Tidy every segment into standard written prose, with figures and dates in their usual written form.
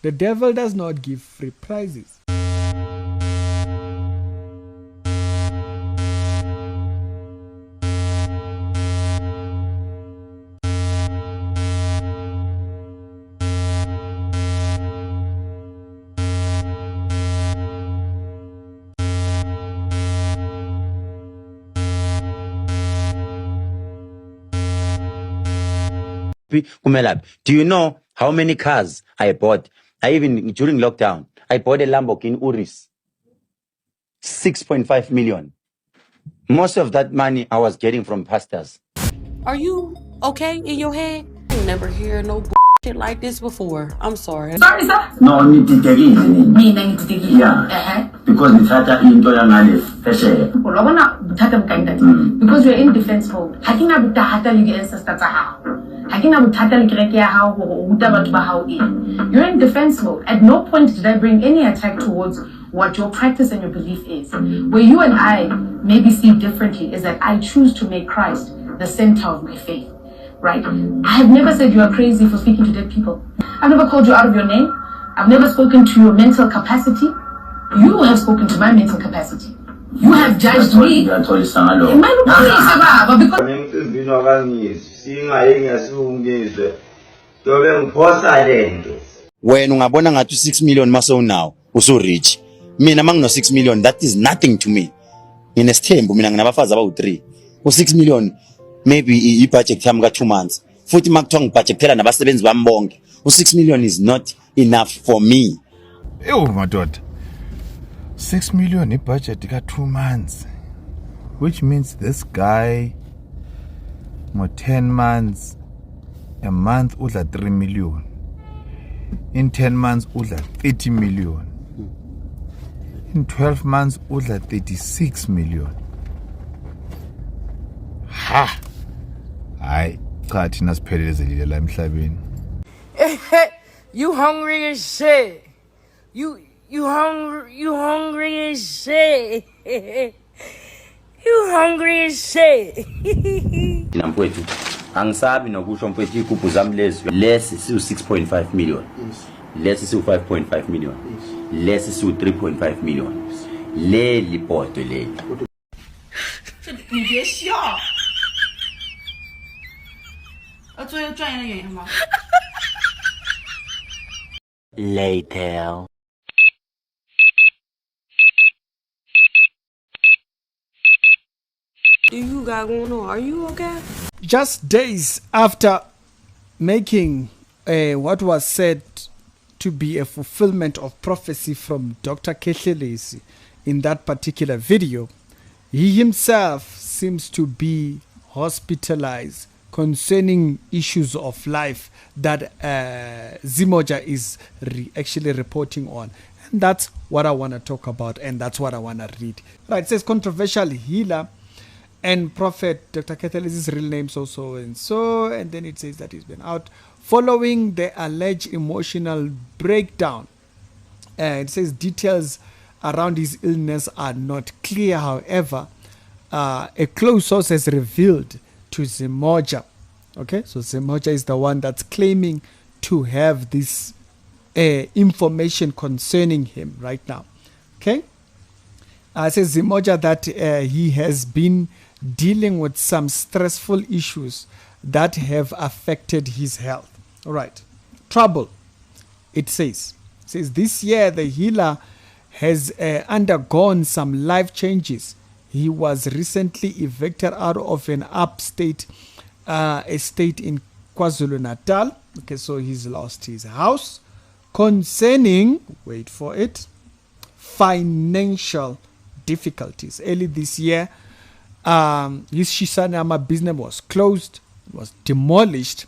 The devil does not give free prizes. Do you know how many cars I bought? Even during lockdown, I bought a Lamborghini Urus, 6.5 million. Most of that money I was getting from pastors. Are you okay in your head? I ain't never hear no shit like this before. I'm sorry. Sorry, sir. No, yeah. Because ngithatha into yangale phesheya. Because you're in defense mode. Hakina butahata le ancestors tsa hao. Hakina butahata le kereke ya hao go uta batho ba hao eng. You're in defense mode. At no point did I bring any attack towards what your practice and your belief is. Where you and I maybe see differently is that I choose to make Christ the center of my faith. Right? I have never said you are crazy for speaking to dead people. I've never called you out of your name. I've never spoken to your mental capacity. You have spoken to my mental capacity. You have judged me. When ungabona ngathi 6 million maso now uso rich. Mina mangino 6 million, that is nothing to me. Nginesithembu mina nginabafazi abawu3. U6 million maybe i-budget yami ka2 months. Futhi makuthiwa ngibudgetela nabasebenzi bami bonke. U6 million is not enough for me. Ew madoda. 6 million i-budget ka2 months. Which means this guy for 10 months, a month udla 3 million. In 10 months udla 30 million. In 12 months udla 36 million. Ha! Hayi cha thina siphelelezile la emhlabeni. You hungry as shit. You hungry as shit. You hungry as shit. Mina mfowethu angisabi nokusho mfowethu igubhu zami lesi siu 6.5 million. Lesi siu 5.5 million. Lesi siu 3.5 million. Leli poto leli. 你别笑。做一个专业的演员吗 Later. You got going on? Are you okay? Just days after making what was said to be a fulfillment of prophecy from Dr. Khehlelezi in that particular video, he himself seems to be hospitalized concerning issues of life that Zimoja is actually reporting on. And that's what I want to talk about, and that's what I want to read. Right, it says controversial healer and prophet, Dr. Khehlelezi's real name so and so, and then it says that he's been out following the alleged emotional breakdown. It says details around his illness are not clear. However, a close source has revealed to Zimoja. Okay, so Zimoja is the one that's claiming to have this information concerning him right now. Okay, it says Zimoja that he has been dealing with some stressful issues that have affected his health. All right, trouble. It says this year the healer has undergone some life changes. He was recently evicted out of an upstate estate in KwaZulu-Natal. Okay, so he's lost his house. Concerning, wait for it, financial difficulties. Early this year, his Shisanama business was closed, was demolished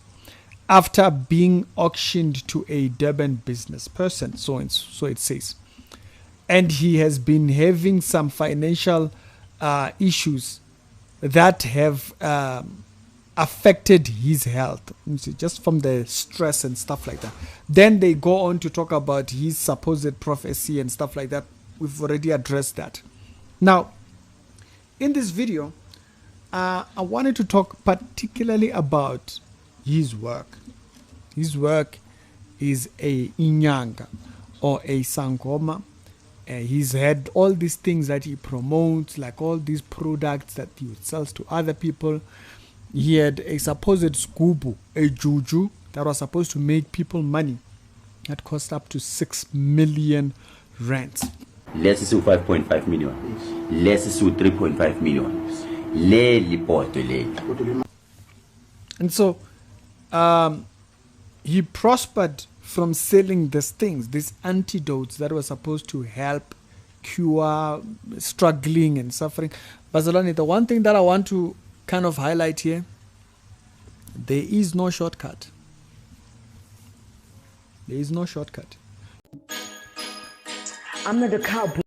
after being auctioned to a Durban business person. So it says. And he has been having some financial issues that have affected his health, just from the stress and stuff like that. Then they go on to talk about his supposed prophecy and stuff like that. We've already addressed that. Now, in this video, I wanted to talk particularly about his work. His work is a inyanga or a sangoma. He's had all these things that he promotes, like all these products that he sells to other people. He had a supposed skubu, a juju, that was supposed to make people money. That cost up to 6 million rands. Less is 5.5 million. Less is 3.5 million. Le lipoto le. And so he prospered from selling these things, these antidotes that were supposed to help cure struggling and suffering. Barcelona, the one thing that I want to kind of highlight here, there is no shortcut. There is no shortcut. I'm not a cowboy.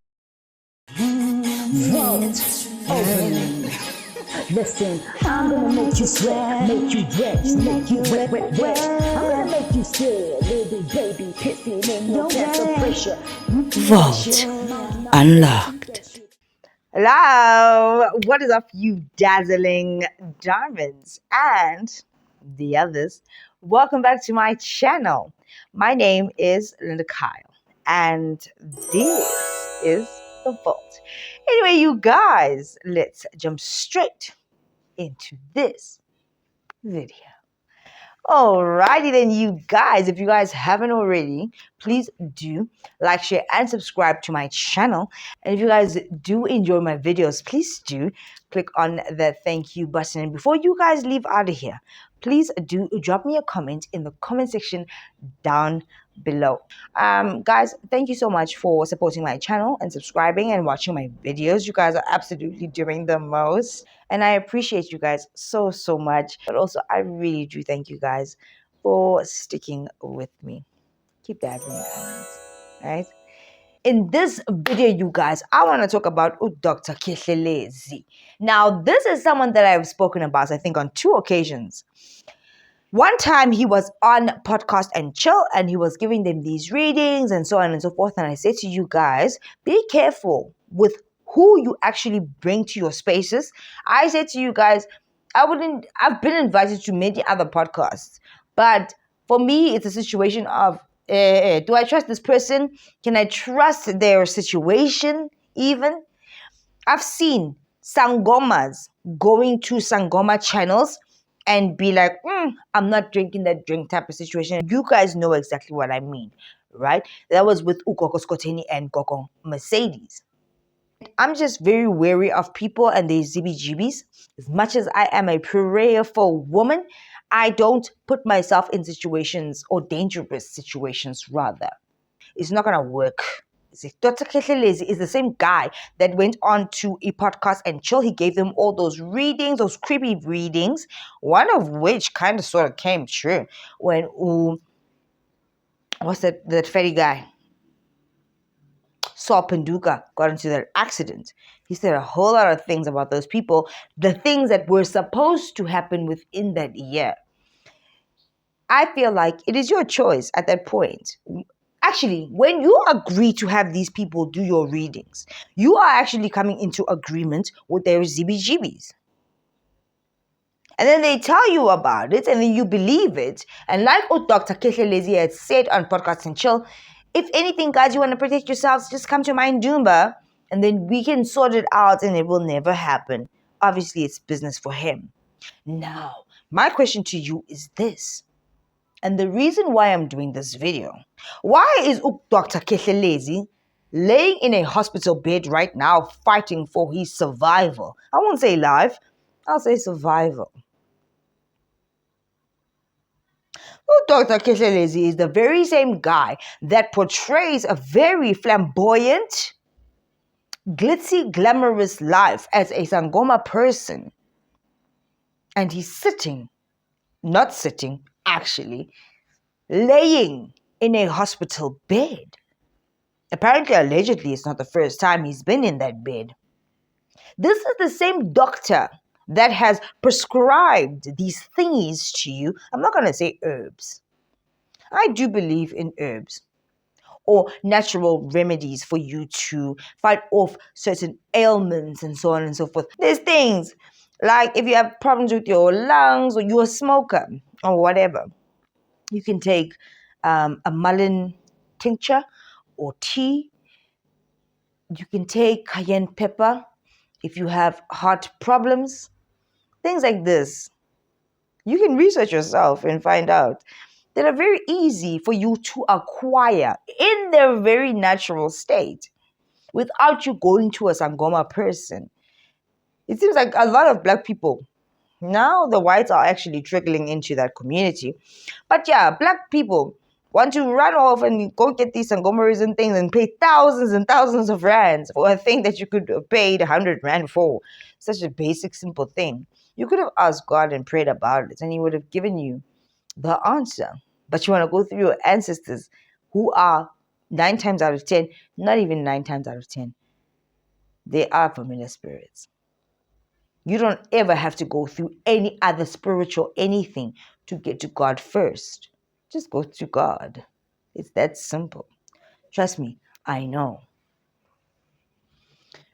Listen, I'm gonna make you sweat, make you wet, make you wet, wet, wet. I'm gonna make you scared, little baby, pissing in your pants of pressure. Vault unlocked. Hello, what is up, you dazzling diamonds and the others? Welcome back to my channel. My name is Linda Kyle, and this is the Vault. Anyway, you guys, let's jump straight into this video. Alrighty then, you guys, if you guys haven't already, please do like, share, and subscribe to my channel. And if you guys do enjoy my videos, please do click on the thank you button. And before you guys leave out of here, please do drop me a comment in the comment section down below. Guys, thank you so much for supporting my channel and subscribing and watching my videos. You guys are absolutely doing the most, and I appreciate you guys so much. But also, I really do thank you guys for sticking with me. Keep that in mind, right? In this video, you guys, I want to talk about Dr. Khehlelezi. Now, this is someone that I've spoken about, I think, on 2 occasions. One time he was on Podcast and Chill, and he was giving them these readings and so on and so forth. And I said to you guys, be careful with who you actually bring to your spaces. I said to you guys, I've been invited to many other podcasts, but for me, it's a situation of, do I trust this person? Can I trust their situation even? I've seen sangomas going to sangoma channels and be like, I'm not drinking that drink type of situation. You guys know exactly what I mean, right? That was with Ukoko Skoteni and Koko Mercedes. I'm just very wary of people and their Jeebies. As much as I am a prayerful woman, I don't put myself in situations, or dangerous situations rather. It's not going to work. Dr. Khehlelezi is the same guy that went on to a Podcast and Chill. He gave them all those readings, those creepy readings, one of which kind of sort of came true when, what's that fatty guy? Saw Penduka got into that accident. He said a whole lot of things about those people, the things that were supposed to happen within that year. I feel like it is your choice at that point. Actually, when you agree to have these people do your readings, you are actually coming into agreement with their Jeebies. And then they tell you about it, and then you believe it. And like Dr. Khehlelezi had said on Podcast and Chill, if anything, guys, you want to protect yourselves, just come to my Ndumba, and then we can sort it out, and it will never happen. Obviously, it's business for him. Now, my question to you is this. And the reason why I'm doing this video, why is Dr. Khehlelezi laying in a hospital bed right now fighting for his survival? I won't say life, I'll say survival. Dr. Khehlelezi is the very same guy that portrays a very flamboyant, glitzy, glamorous life as a Sangoma person. And he's not sitting, actually, laying in a hospital bed. Apparently, allegedly, it's not the first time he's been in that bed. This is the same doctor that has prescribed these thingies to you. I'm not going to say herbs. I do believe in herbs or natural remedies for you to fight off certain ailments and so on and so forth. There's things like if you have problems with your lungs or you're a smoker or whatever, you can take a mullein tincture or tea. You can take cayenne pepper if you have heart problems, things like this. You can research yourself and find out that are very easy for you to acquire in their very natural state without you going to a sangoma person. It seems like a lot of black people, now the whites are actually trickling into that community. But yeah, black people want to run off and go get these sangomas and things and pay thousands and thousands of rands for a thing that you could have paid 100 rand for. Such a basic, simple thing. You could have asked God and prayed about it, and He would have given you the answer. But you want to go through your ancestors who are 9 times out of 10, not even 9 times out of 10, they are familiar spirits. You don't ever have to go through any other spiritual anything to get to God first. Just go to God. It's that simple. Trust me, I know.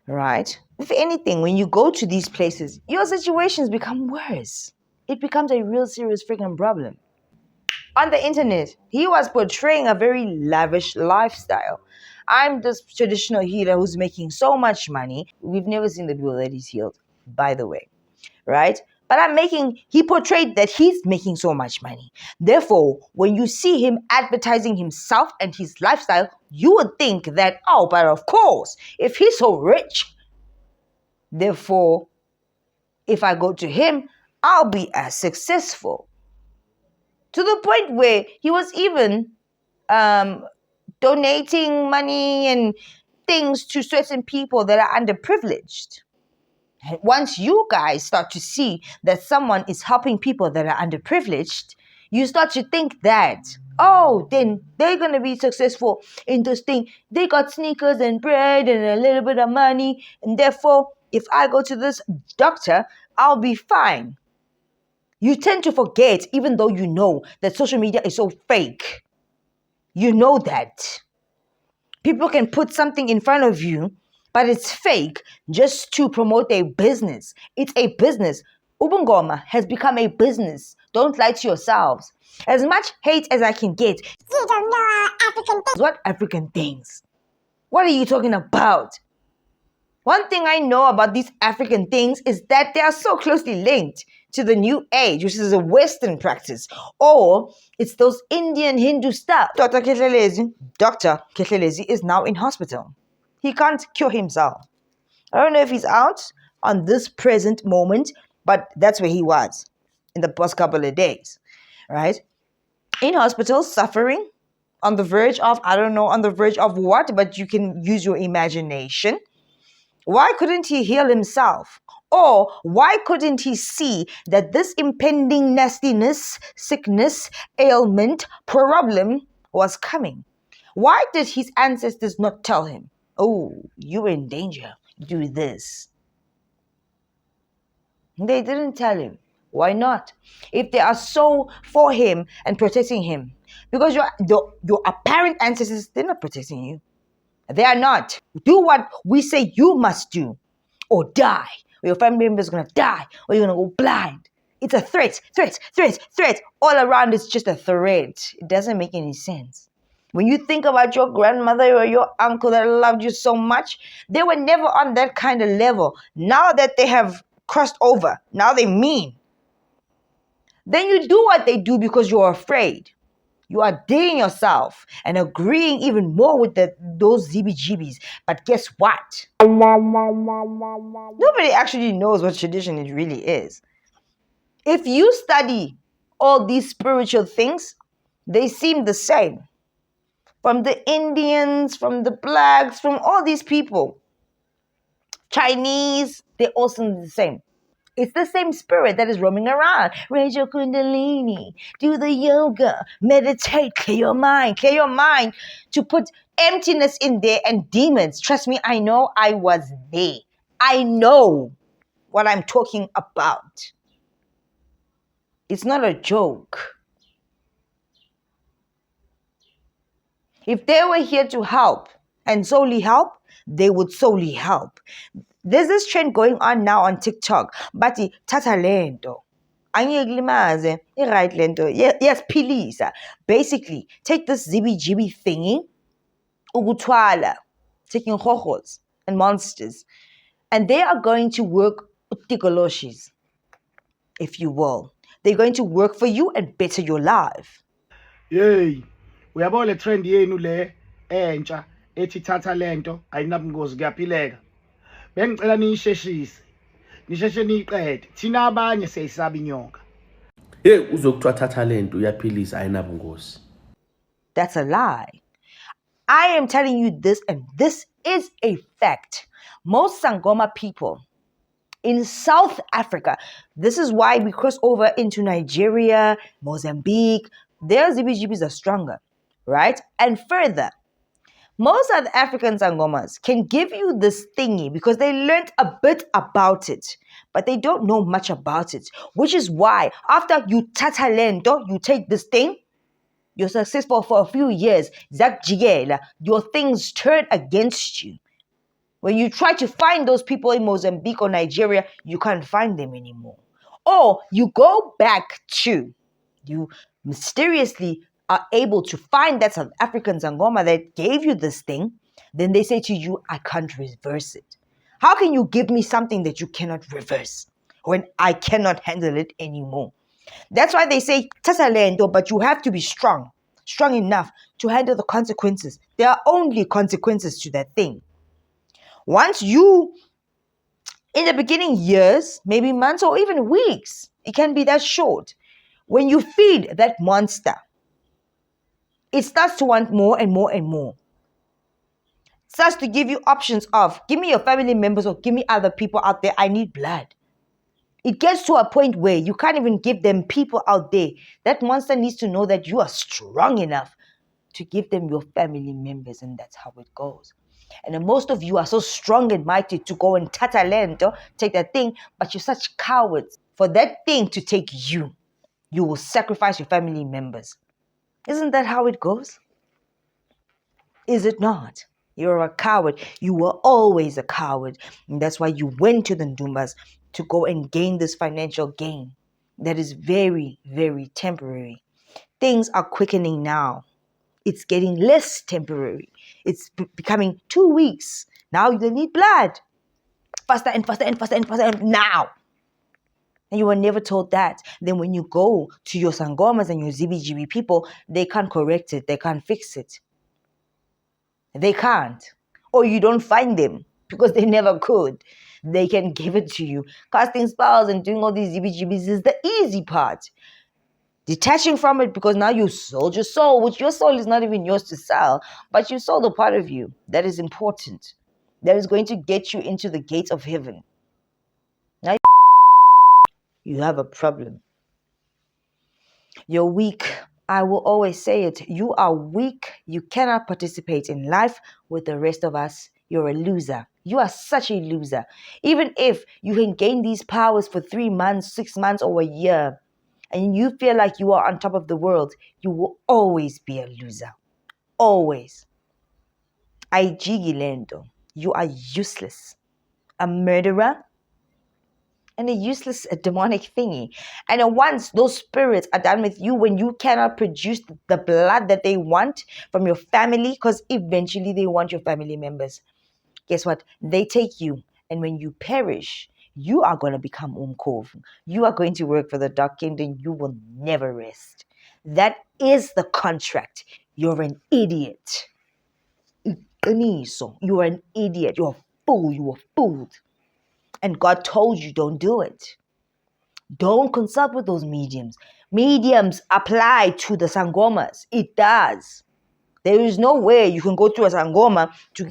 Right? If anything, when you go to these places, your situations become worse. It becomes a real serious freaking problem. On the internet, he was portraying a very lavish lifestyle. I'm this traditional healer who's making so much money. We've never seen the people that he's healed, by the way. Right? But he portrayed that he's making so much money. Therefore, when you see him advertising himself and his lifestyle, you would think that, oh, but of course, if he's so rich, therefore, if I go to him, I'll be as successful. To the point where he was even donating money and things to certain people that are underprivileged. Once you guys start to see that someone is helping people that are underprivileged, you start to think that, oh, then they're going to be successful in this thing. They got sneakers and bread and a little bit of money, and therefore, if I go to this doctor, I'll be fine. You tend to forget, even though you know that social media is so fake. You know that. People can put something in front of you, but it's fake just to promote a business. It's a business. Ubungoma has become a business. Don't lie to yourselves. As much hate as I can get. You don't know African things. What African things? What are you talking about? One thing I know about these African things is that they are so closely linked to the New Age, which is a Western practice, or it's those Indian Hindu stuff. Dr. Khehlelezi is now in hospital. He can't cure himself. I don't know if he's out on this present moment, but that's where he was in the past couple of days, right? In hospital, suffering, on the verge of, I don't know on the verge of what, but you can use your imagination. Why couldn't he heal himself? Or why couldn't he see that this impending nastiness, sickness, ailment, problem was coming? Why did his ancestors not tell him, oh, you're in danger, do this? They didn't tell him. Why not? If they are so for him and protecting him. Because your apparent ancestors, they're not protecting you. They are not. Do what we say you must do, or die. Or your family member is going to die, or you're going to go blind. It's a threat. All around it's just a threat. It doesn't make any sense. When you think about your grandmother or your uncle that loved you so much, they were never on that kind of level. Now that they have crossed over, now they mean. Then you do what they do because you're afraid. You are dating yourself and agreeing even more with those Jeebies. But guess what? Nobody actually knows what tradition it really is. If you study all these spiritual things, they seem the same. From the Indians, from the blacks, from all these people. Chinese, they all seem the same. It's the same spirit that is roaming around. Raise your kundalini, do the yoga, meditate, clear your mind to put emptiness in there and demons. Trust me, I know I was there. I know what I'm talking about. It's not a joke. If they were here to help and solely help, they would solely help. There's this trend going on now on TikTok. Bati tatalento. Angiyekulimaze, right lento. Yes, please. Basically, take this Zeebie thingy, ukutwala, taking hohos and monsters, and they are going to work utikoloshis, if you will. They're going to work for you and better your life. Hey, uyabona le trend yenu le entsha ethi thatha lento ayinabungozi kuyaphileka. Bengicela niyisheshise. Nisheshe niyiqede. Thina abanye siyayisaba inyoka. Hey, uzokuthiwa thatha lento uyaphilisa ayinabungozi. That's a lie. I am telling you this, and this is a fact. Most Sangoma people in South Africa, this is why we cross over into Nigeria, Mozambique, their Jeebies are stronger, right? And further, most South African sangomas can give you this thingy because they learned a bit about it, but they don't know much about it, which is why after you tatalento, you take this thing, you're successful for a few years, your things turn against you. When you try to find those people in Mozambique or Nigeria, you can't find them anymore. Or you go back to, you mysteriously are able to find that South African Sangoma that gave you this thing, then they say to you, I can't reverse it. How can you give me something that you cannot reverse when I cannot handle it anymore? That's why they say, tatalento, but you have to be strong enough to handle the consequences. There are only consequences to that thing. Once you, in the beginning years, maybe months or even weeks, it can be that short. When you feed that monster, it starts to want more and more and more. It starts to give you options of, give me your family members or give me other people out there. I need blood. It gets to a point where you can't even give them people out there. That monster needs to know that you are strong enough to give them your family members, and that's how it goes. And most of you are so strong and mighty to go and tatalento, take that thing, but you're such cowards. For that thing to take you, you will sacrifice your family members. Isn't that how it goes? Is it not? You're a coward. You were always a coward. And that's why you went to the Ndumbas to go and gain this financial gain that is very, very temporary. Things are quickening now. It's getting less temporary. It's becoming 2 weeks. Now you need blood. Faster and faster and faster and faster and now. And you were never told that. Then when you go to your sangomas and your Zeebie people, they can't correct it. They can't fix it. They can't. Or you don't find them because they never could. They can give it to you. Casting spells and doing all these Zeebies is the easy part. Detaching from it because now you sold your soul, which your soul is not even yours to sell, but you sold a part of you that is important, that is going to get you into the gates of heaven. Now you have a problem. You're weak. I will always say it. You are weak. You cannot participate in life with the rest of us. You're a loser. You are such a loser. Even if you can gain these powers for 3 months, 6 months, or a year, and you feel like you are on top of the world, you will always be a loser. Always. Ayijikilento. You are useless. A murderer and a useless demonic thingy. And once those spirits are done with you, when you cannot produce the blood that they want from your family, because eventually they want your family members, guess what? They take you. And when you perish, you are going to become umkovu. You are going to work for the dark kingdom. You will never rest. That is the contract. You're an idiot. You are an idiot. You're a fool. You were fooled. And God told you don't do it. Don't consult with those mediums. Mediums apply to the sangomas. It does. There is no way you can go to a sangoma to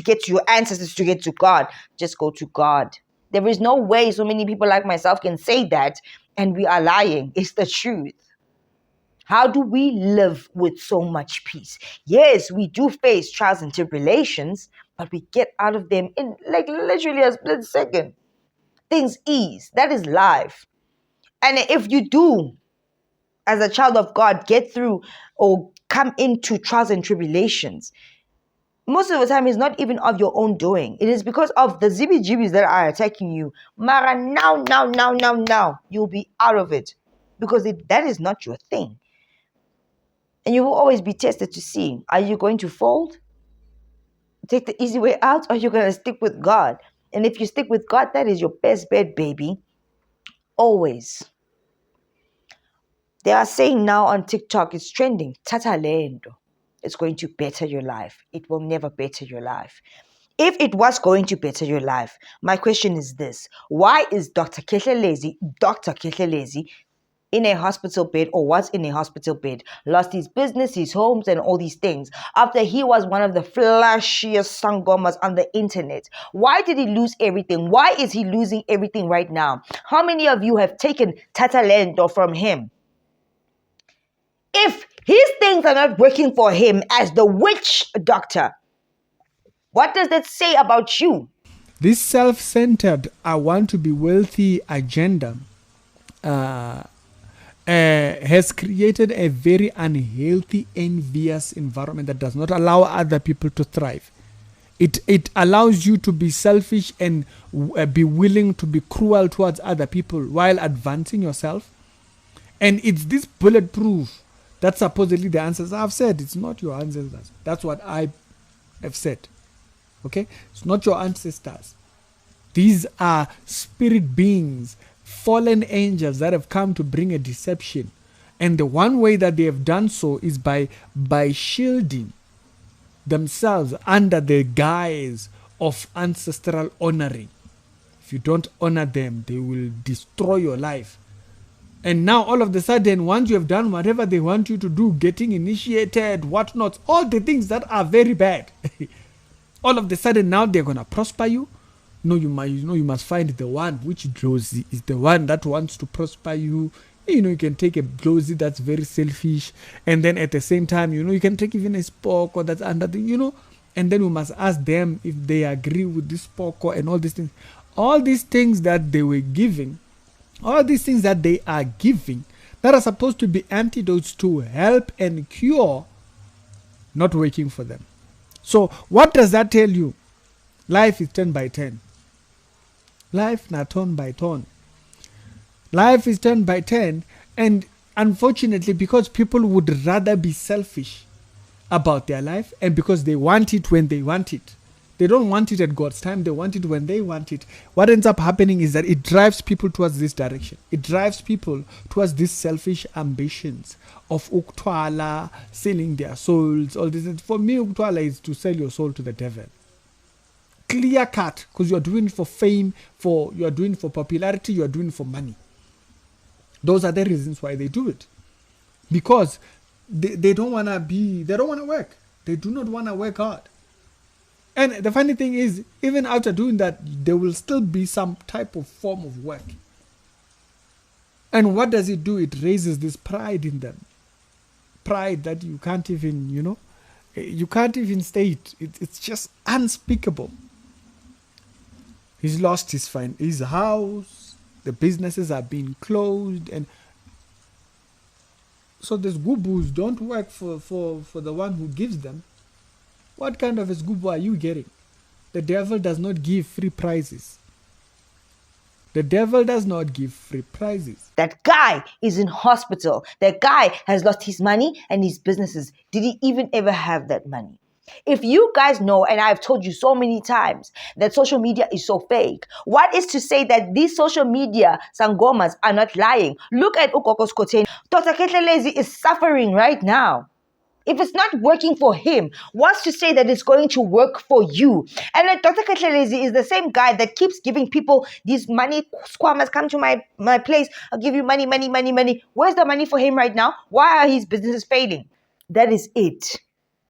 get to your ancestors, to get to God. Just go to God. There is no way so many people like myself can say that and we are lying. It's the truth. How do we live with so much peace? Yes, we do face trials and tribulations, but we get out of them in like literally a split second. Things ease. That is life. And if you do, as a child of God, get through or come into trials and tribulations, most of the time it's not even of your own doing. It is because of the Jeebies that are attacking you. Mara, now, you'll be out of it because that is not your thing. And you will always be tested to see, are you going to fold? Take the easy way out, or are you going to stick with God? And if you stick with God, that is your best bet, baby. Always. They are saying now on TikTok, it's trending, Tata Lendo. It's going to better your life. It will never better your life. If it was going to better your life, my question is this. Why is Dr. Khehlelezi, in a hospital bed, or was in a hospital bed, lost his business, his homes, and all these things after he was one of the flashiest sangomas on the internet? Why did he lose everything? Why is he losing everything right now? How many of you have taken Tatalento from him? If his things are not working for him as the witch doctor, what does that say about you? This self-centered, I want to be wealthy agenda has created a very unhealthy, envious environment that does not allow other people to thrive. It allows you to be selfish and be willing to be cruel towards other people while advancing yourself. And it's this bulletproof that's supposedly the answers. I've said it's not your ancestors. That's what I have said. Okay? It's not your ancestors. These are spirit beings, fallen angels that have come to bring a deception. And the one way that they have done so is by shielding themselves under the guise of ancestral honoring. If you don't honor them, they will destroy your life. And now all of a sudden, once you have done whatever they want you to do, getting initiated, whatnot, all the things that are very bad, all of a sudden now they're going to prosper you. No, you must find the one which Glozy is the one that wants to prosper you. You can take a Glozy that's very selfish, and then at the same time, you can take even a Spoko that's under the, and then we must ask them if they agree with this Spoko and all these things. All these things that they were giving, all these things that they are giving, that are supposed to be antidotes to help and cure, not working for them. So what does that tell you? Life is 10 by 10. Life not ton by ton. Life is 10 by 10, and unfortunately, because people would rather be selfish about their life, and because they want it when they want it, they don't want it at God's time, they want it when they want it. What ends up happening is that it drives people towards this direction. It drives people towards these selfish ambitions of uktwala, selling their souls, all this. For me, uktwala is to sell your soul to the devil. Clear cut, because you are doing it for fame, you are doing it for popularity, you are doing it for money. Those are the reasons why they do it. Because they don't want to work. They do not want to work hard. And the funny thing is, even after doing that, there will still be some type of form of work. And what does it do? It raises this pride in them. Pride that you can't even, you can't even state. It's just unspeakable. He's lost his house. The businesses are being closed, and so these gubus don't work for the one who gives them. What kind of a gubu are you getting? The devil does not give free prizes. The devil does not give free prizes. That guy is in hospital. That guy has lost his money and his businesses. Did he even ever have that money? If you guys know, and I've told you so many times, that social media is so fake, what is to say that these social media sangomas are not lying? Look at Ukokos Koteni. Dr. Khehlelezi is suffering right now. If it's not working for him, what's to say that it's going to work for you? And then Dr. Khehlelezi is the same guy that keeps giving people these money. Squammers, come to my place. I'll give you money. Where's the money for him right now? Why are his businesses failing? That is it.